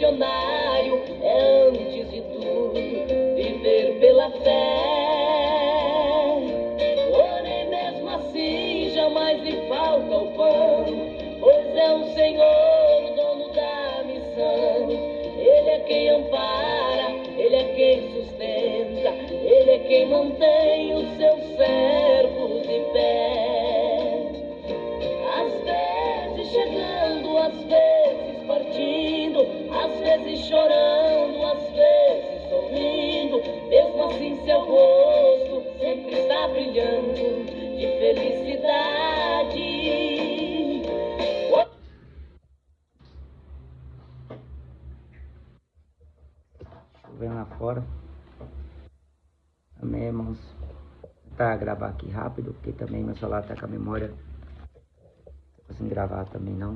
missionário é, antes de tudo, viver pela fé. Porém, mesmo assim, jamais lhe falta o pão, pois é o Senhor o dono da missão. Ele é quem ampara, Ele é quem sustenta, Ele é quem mantém os seus servos de pé. Às vezes chegando, às vezes partindo, às vezes chorando, às vezes sorrindo, mesmo assim seu rosto sempre está brilhando de felicidade. Chovendo lá fora. Amém, irmãos. Tá, gravar aqui rápido, porque também meu celular tá com a memória sem gravar também não.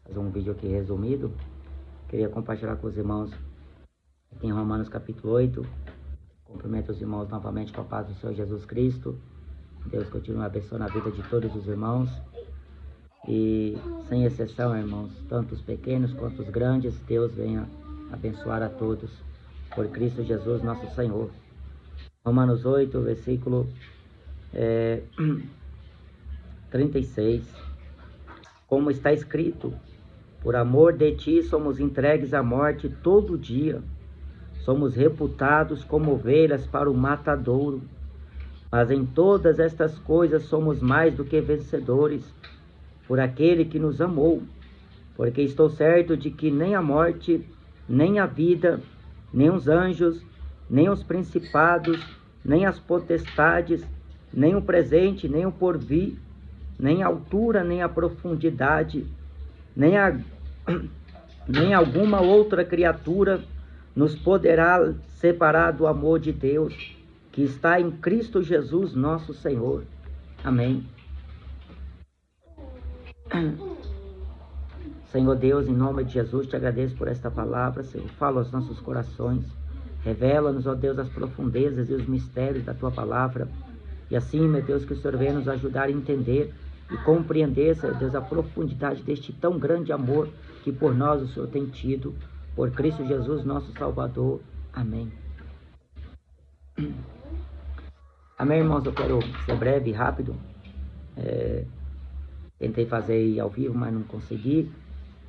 Fazer um vídeo aqui resumido. Queria compartilhar com os irmãos aqui em Romanos capítulo 8. Cumprimento os irmãos novamente com a paz do Senhor Jesus Cristo. Deus continue abençoando a vida de todos os irmãos. E sem exceção, irmãos, tanto os pequenos quanto os grandes, Deus venha abençoar a todos. Por Cristo Jesus nosso Senhor. Romanos 8, versículo 36. Como está escrito: por amor de ti somos entregues à morte todo dia. Somos reputados como ovelhas para o matadouro. Mas em todas estas coisas somos mais do que vencedores, por aquele que nos amou. Porque estou certo de que nem a morte, nem a vida, nem os anjos, nem os principados, nem as potestades, nem o presente, nem o porvir, nem a altura, nem a profundidade, nem alguma outra criatura nos poderá separar do amor de Deus, que está em Cristo Jesus nosso Senhor. Amém. Senhor Deus, em nome de Jesus, te agradeço por esta palavra, Senhor. Fala aos nossos corações. Revela-nos, ó Deus, as profundezas e os mistérios da tua palavra. E assim, meu Deus, que o Senhor venha nos ajudar a entender e compreender, Senhor Deus, a profundidade deste tão grande amor que por nós o Senhor tem tido. Por Cristo Jesus, nosso Salvador. Amém. Amém, irmãos? Eu quero ser breve e rápido. Tentei fazer ao vivo, mas não consegui.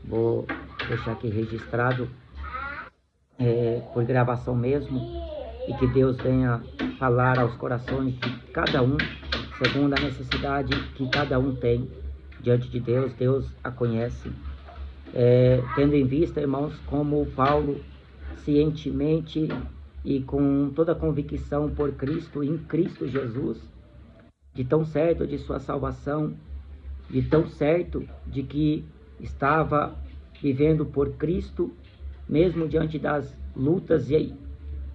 Vou deixar aqui registrado por gravação mesmo, e que Deus venha falar aos corações de cada um, segundo a necessidade que cada um tem diante de Deus. Deus a conhece. Tendo em vista, irmãos, como Paulo, cientemente e com toda a convicção por Cristo, em Cristo Jesus, de tão certo de sua salvação, de tão certo de que estava vivendo por Cristo, mesmo diante das lutas e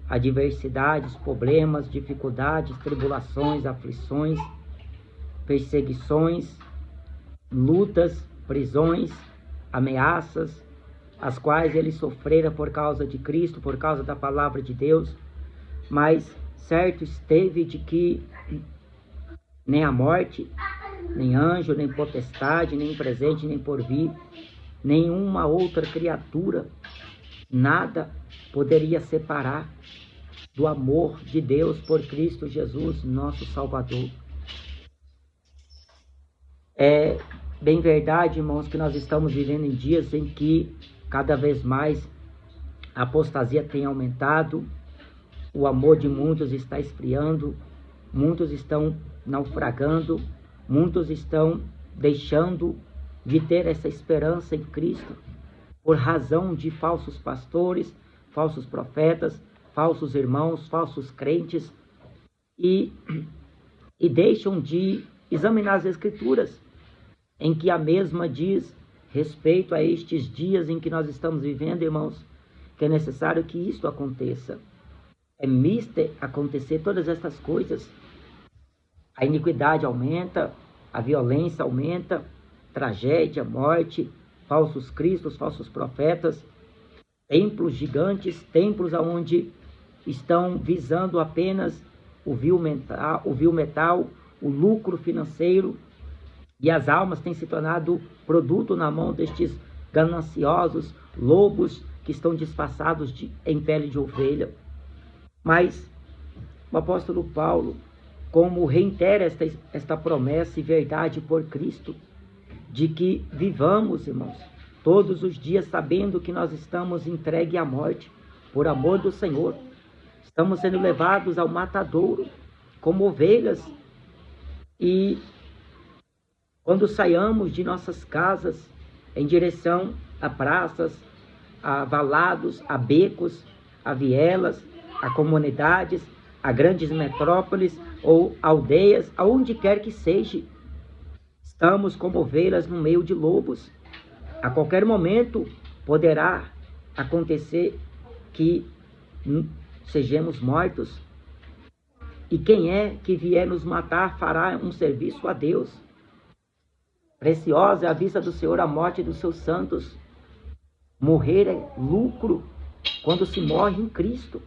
adversidades, problemas, dificuldades, tribulações, aflições, perseguições, lutas, prisões, ameaças, as quais ele sofrera por causa de Cristo, por causa da palavra de Deus. Mas certo esteve de que nem a morte, nem anjo, nem potestade, nem presente, nem porvir, nenhuma outra criatura, nada poderia separar do amor de Deus por Cristo Jesus, nosso Salvador. É bem verdade, irmãos, que nós estamos vivendo em dias em que cada vez mais a apostasia tem aumentado, o amor de muitos está esfriando, muitos estão naufragando, muitos estão deixando de ter essa esperança em Cristo, por razão de falsos pastores, falsos profetas, falsos irmãos, falsos crentes, e deixam de examinar as Escrituras, em que a mesma diz respeito a estes dias em que nós estamos vivendo, irmãos, que é necessário que isto aconteça. É mister acontecer todas estas coisas. A iniquidade aumenta, a violência aumenta, tragédia, morte, falsos cristos, falsos profetas, templos gigantes, templos onde estão visando apenas o vil metal, o lucro financeiro, e as almas têm se tornado produto na mão destes gananciosos, lobos que estão disfarçados em pele de ovelha. Mas o apóstolo Paulo, como reitera esta promessa e verdade por Cristo, de que vivamos, irmãos, todos os dias sabendo que nós estamos entregues à morte, por amor do Senhor. Estamos sendo levados ao matadouro, como ovelhas, e quando saiamos de nossas casas em direção a praças, a valados, a becos, a vielas, a comunidades, a grandes metrópoles ou aldeias, aonde quer que seja, estamos como ovelhas no meio de lobos. A qualquer momento poderá acontecer que sejamos mortos. E quem é que vier nos matar fará um serviço a Deus. Preciosa é a vista do Senhor a morte dos seus santos. Morrer é lucro quando se morre em Cristo.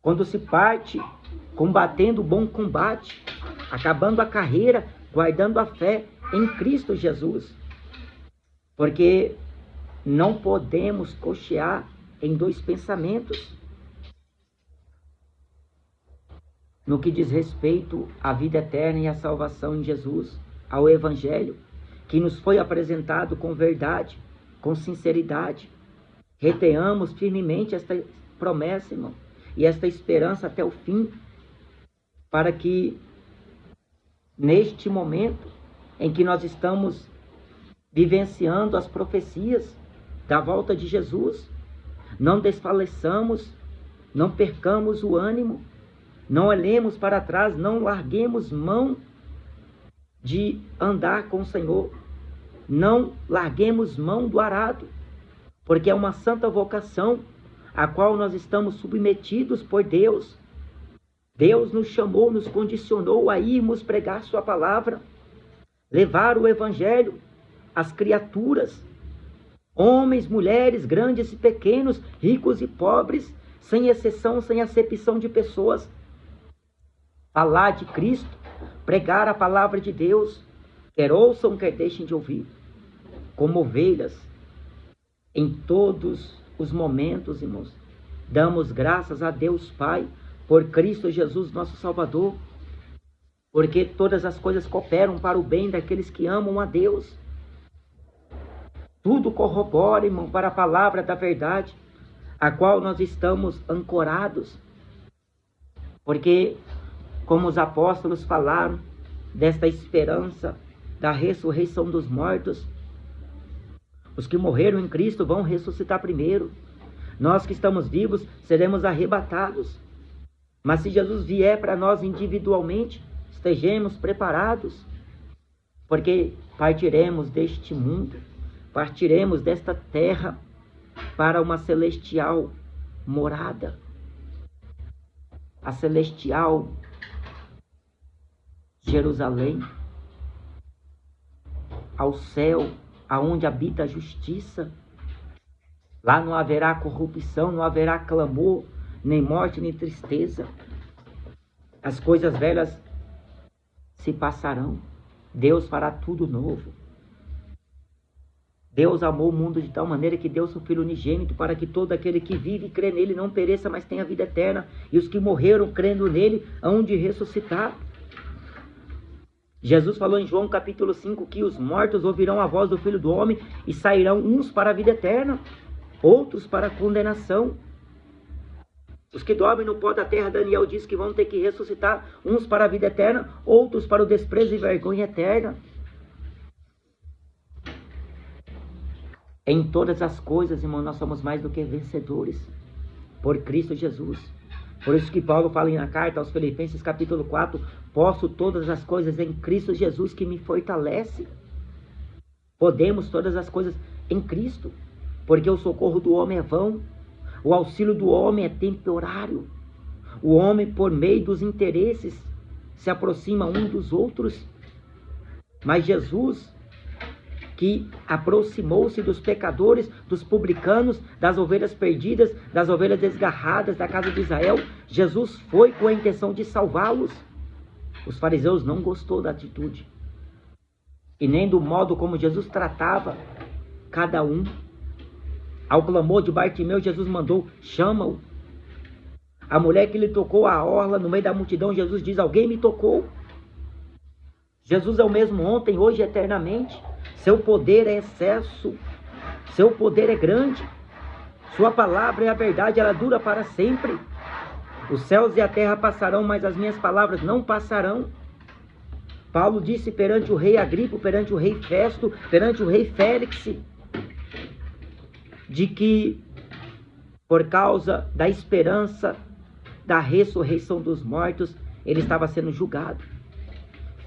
Quando se parte combatendo o bom combate, acabando a carreira, guardando a fé em Cristo Jesus. Porque não podemos cochear em dois pensamentos. No que diz respeito à vida eterna e à salvação em Jesus, ao Evangelho, que nos foi apresentado com verdade, com sinceridade. Retenhamos firmemente esta promessa, irmão, e esta esperança até o fim, para que neste momento em que nós estamos vivenciando as profecias da volta de Jesus, não desfaleçamos, não percamos o ânimo, não olhemos para trás, não larguemos mão de andar com o Senhor, não larguemos mão do arado, porque é uma santa vocação a qual nós estamos submetidos por Deus. Deus nos chamou, nos condicionou a irmos pregar sua palavra, levar o Evangelho às criaturas, homens, mulheres, grandes e pequenos, ricos e pobres, sem exceção, sem acepção de pessoas. Falar de Cristo, pregar a palavra de Deus, quer ouçam, quer deixem de ouvir, como ovelhas, em todos os momentos, irmãos. Damos graças a Deus Pai, por Cristo Jesus, nosso Salvador, porque todas as coisas cooperam para o bem daqueles que amam a Deus. Tudo corrobora, irmão, para a palavra da verdade, a qual nós estamos ancorados, porque como os apóstolos falaram desta esperança da ressurreição dos mortos, os que morreram em Cristo vão ressuscitar primeiro. Nós que estamos vivos seremos arrebatados. Mas se Jesus vier para nós individualmente, estejamos preparados, porque partiremos deste mundo, partiremos desta terra para uma celestial morada, a celestial Jerusalém, ao céu, aonde habita a justiça. Lá não haverá corrupção, não haverá clamor, nem morte, nem tristeza. As coisas velhas se passarão. Deus fará tudo novo. Deus amou o mundo de tal maneira que deu seu Filho unigênito para que todo aquele que vive e crê nele não pereça, mas tenha vida eterna. E os que morreram crendo nele hão de ressuscitar. Jesus falou em João capítulo 5 que os mortos ouvirão a voz do Filho do Homem e sairão uns para a vida eterna, outros para a condenação. Os que dormem no pó da terra, Daniel diz que vão ter que ressuscitar, uns para a vida eterna, outros para o desprezo e vergonha eterna. Em todas as coisas, irmão, nós somos mais do que vencedores por Cristo Jesus. Por isso que Paulo fala na carta aos Filipenses capítulo 4, posso todas as coisas em Cristo Jesus que me fortalece. Podemos todas as coisas em Cristo, porque o socorro do homem é vão, o auxílio do homem é temporário. O homem, por meio dos interesses, se aproxima um dos outros. Mas Jesus, que aproximou-se dos pecadores, dos publicanos, das ovelhas perdidas, das ovelhas desgarradas da casa de Israel, Jesus foi com a intenção de salvá-los. Os fariseus não gostou da atitude, e nem do modo como Jesus tratava cada um. Ao clamor de Bartimeu, Jesus mandou: chama-o. A mulher que lhe tocou a orla no meio da multidão, Jesus diz: alguém me tocou. Jesus é o mesmo ontem, hoje e eternamente. Seu poder é excesso. Seu poder é grande. Sua palavra é a verdade, ela dura para sempre. Os céus e a terra passarão, mas as minhas palavras não passarão. Paulo disse perante o rei Agripa, perante o rei Festo, perante o rei Félix, de que por causa da esperança da ressurreição dos mortos, ele estava sendo julgado.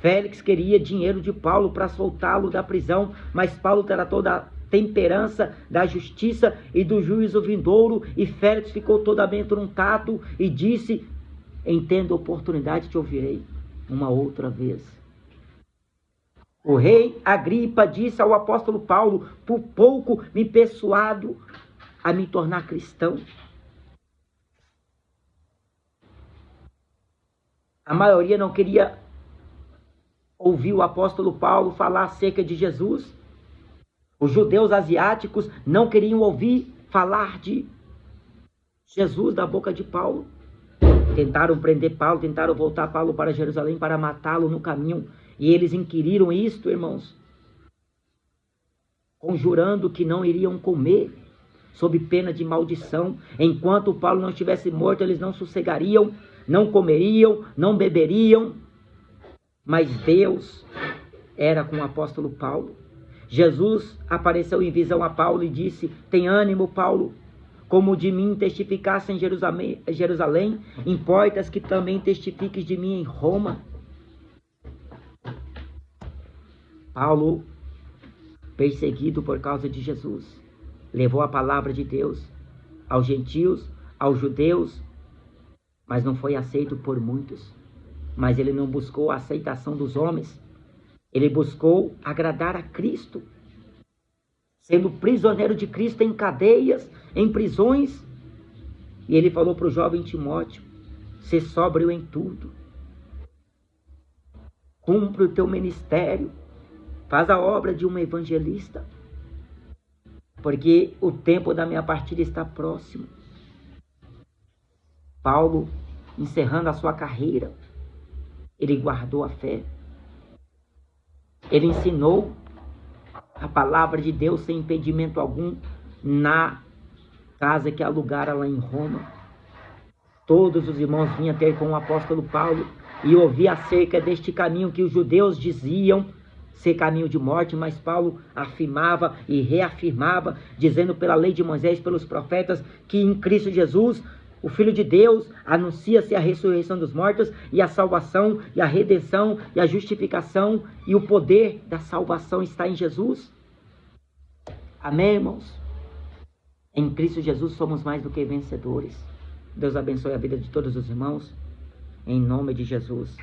Félix queria dinheiro de Paulo para soltá-lo da prisão, mas Paulo tratou da temperança, da justiça e do juízo vindouro, e Félix ficou todo amedrontado e disse: entendo a oportunidade, te ouvirei uma outra vez. O rei Agripa disse ao apóstolo Paulo: por pouco me persuado a me tornar cristão. A maioria não queria ouvir o apóstolo Paulo falar acerca de Jesus. Os judeus asiáticos não queriam ouvir falar de Jesus da boca de Paulo. Tentaram prender Paulo, tentaram voltar Paulo para Jerusalém para matá-lo no caminho. E eles inquiriram isto, irmãos, conjurando que não iriam comer, sob pena de maldição. Enquanto Paulo não estivesse morto, eles não sossegariam, não comeriam, não beberiam. Mas Deus era com o apóstolo Paulo. Jesus apareceu em visão a Paulo e disse: tem ânimo, Paulo, como de mim testificasse em Jerusalém, importas que também testifiques de mim em Roma. Paulo, perseguido por causa de Jesus, levou a palavra de Deus aos gentios, aos judeus, mas não foi aceito por muitos. Mas ele não buscou a aceitação dos homens, ele buscou agradar a Cristo, sendo prisioneiro de Cristo em cadeias, em prisões. E ele falou para o jovem Timóteo: ser sóbrio em tudo, cumpre o teu ministério, faz a obra de um evangelista, porque o tempo da minha partida está próximo. Paulo, encerrando a sua carreira, ele guardou a fé. Ele ensinou a palavra de Deus sem impedimento algum na casa que alugara lá em Roma. Todos os irmãos vinham ter com o apóstolo Paulo e ouvir acerca deste caminho que os judeus diziam ser caminho de morte, mas Paulo afirmava e reafirmava, dizendo pela lei de Moisés, pelos profetas, que em Cristo Jesus, o Filho de Deus, anuncia-se a ressurreição dos mortos e a salvação e a redenção e a justificação, e o poder da salvação está em Jesus. Amém, irmãos? Em Cristo Jesus somos mais do que vencedores. Deus abençoe a vida de todos os irmãos, em nome de Jesus.